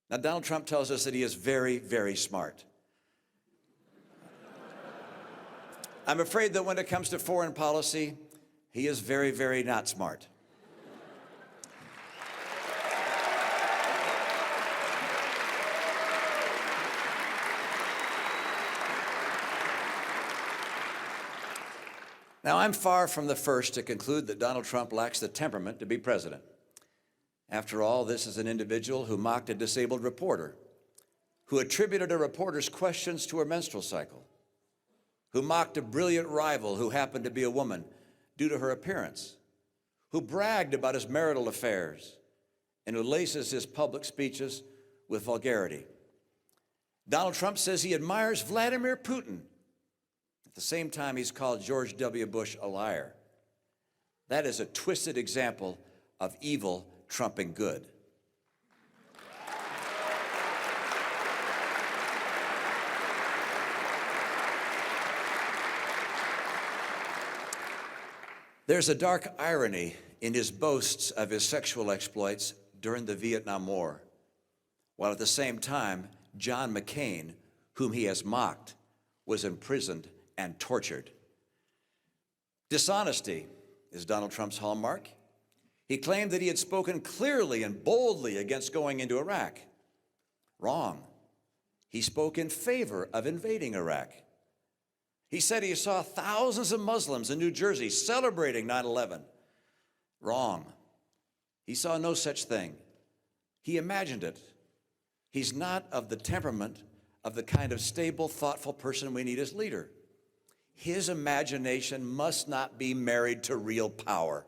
Now, Donald Trump tells us that he is very, very smart. I'm afraid that when it comes to foreign policy, he is very, very not smart. Now, I'm far from the first to conclude that Donald Trump lacks the temperament to be president. After all, this is an individual who mocked a disabled reporter, who attributed a reporter's questions to her menstrual cycle, who mocked a brilliant rival who happened to be a woman due to her appearance, who bragged about his marital affairs, and who laces his public speeches with vulgarity. Donald Trump says he admires Vladimir Putin. At the same time, he's called George W. Bush a liar. That is a twisted example of evil trumping good. There's a dark irony in his boasts of his sexual exploits during the Vietnam War, while at the same time, John McCain, whom he has mocked, was imprisoned and tortured. Dishonesty is Donald Trump's hallmark. He claimed that he had spoken clearly and boldly against going into Iraq. Wrong. He spoke in favor of invading Iraq. He said he saw thousands of Muslims in New Jersey celebrating 9/11. Wrong. He saw no such thing. He imagined it. He's not of the temperament of the kind of stable, thoughtful person we need as leader. His imagination must not be married to real power.